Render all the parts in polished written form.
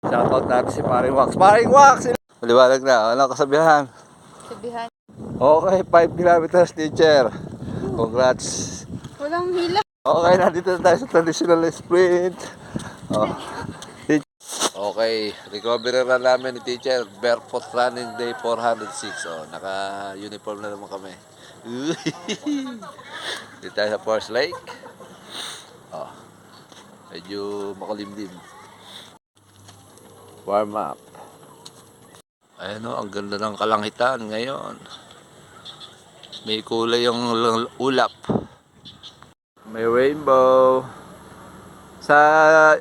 Shoutout natin si Paring Wax. Paring Wax! Maliwanag na. Ano kasabihan? Sabihan. Okay, 5 kilometers teacher. Congrats. Walang hila. Okay, nandito na tayo sa traditional sprint. Oh. Okay, recovery run namin ni teacher. Barefoot running day 406. Oh, naka-uniform na naman kami. Dito tayo sa Forest Lake. Oh, medyo makulimlim. Warm up. Ayan o, ang ganda ng kalangitan ngayon. May kulay yung ulap. May rainbow. Sa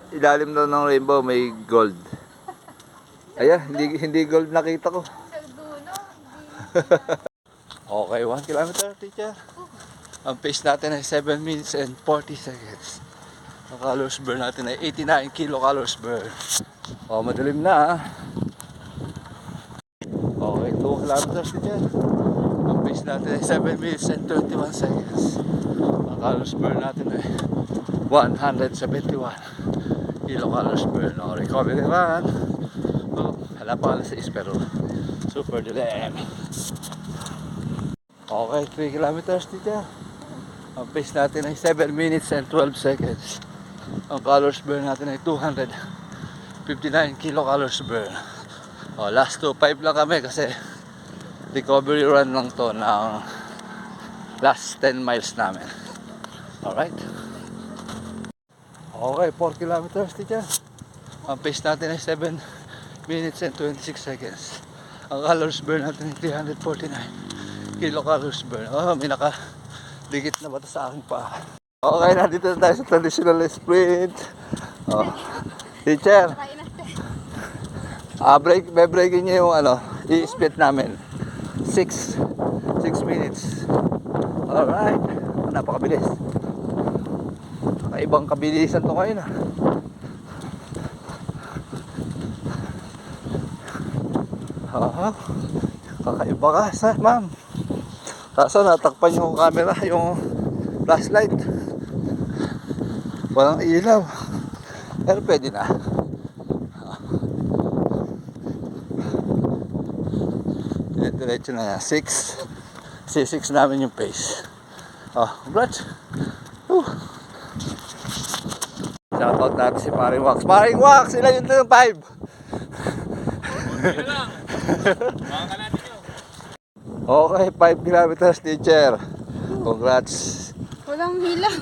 ilalim daw ng rainbow may gold. Ayan, hindi gold nakita ko. Okay, 1 kilometer teacher. Ang pace natin ay 7 minutes and 40 seconds. Ang calories burn natin ay 89 kilocalories burn. O, madilim na. Okay, 2 kilometers teacher. Ang pace natin ay 7 minutes and 21 seconds. Ang calories burn natin ay 171 kilocalories burn. O, recovery run. O, hala pa alas 6 pero super dilim. Okay, 3 kilometers teacher. Ang pace natin ay 7 minutes and 12 seconds. Ang calories burn natin ay 259 kilocalories burn. O, last 2.5 lang kami kasi recovery run lang to ng last 10 miles namin. Alright. Okay, 4 kilometers teacher. Ang pace natin ay 7 minutes and 26 seconds. Ang calories burn natin ay 349 kilocalories burn. Oh, may nakadikit na bata sa aking paa. Okay, nandito na tayo sa traditional sprint. Oh. Teacher, breaking niyo yung i-split namin. 6 minutes. Alright, napakabilis. Ibang kabilisan to kayo na. Kakaiba ka sa ma'am. Kaso natakpan yung camera, yung flashlight. Walang ilaw. Pero pwede na. Diretso na yan. 6 namin yung pace. Oh, congrats. Shoutout natin si Paring Wax. Paring Wax! Sila yung 5! Okay, 5 kilometers teacher. Congrats. Walang hila.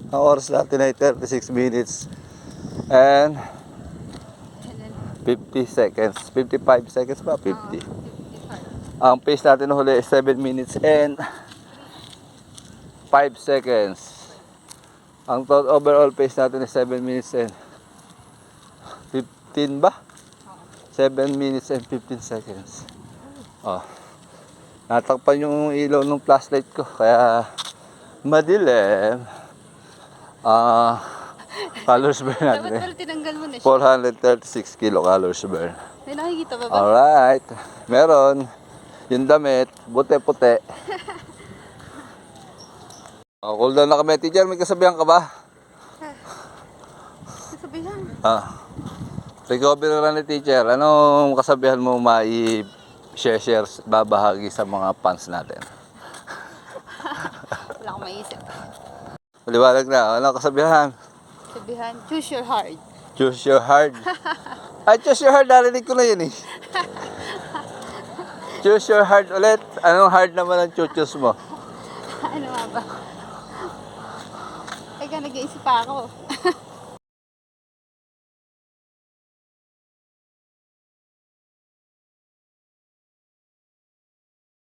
Ang oras natin ay 36 minutes and 50 seconds. 55 seconds ba? 50. Ang pace natin huli is 7 minutes and 5 seconds. Ang total overall pace natin is 7 minutes and 15 ba? 7 minutes and 15 seconds. Oh. Natakpan yung ilaw ng flashlight ko kaya madilim. Calories burn natin. Dapat pala tinanggal mo na siya. 436 kilocalories burn. May nakikita ba ba? Alright. Meron. Yung damit, puti-puti. Cool down na kami. Teacher, may kasabihan ka ba? Sabihan. Recovery run ni teacher. Anong kasabihan mo mai-share, babahagi sa mga fans natin? Wala akong maisip. Maliwanag na. Anong kasabihan? Sabihan, choose your heart. Choose your heart. Ay, choose your heart. Narinig ko na yun eh. Choose your heart ulit. Anong heart naman ang choose mo? Ano nga ba? Teka, nag-iisip pa ako.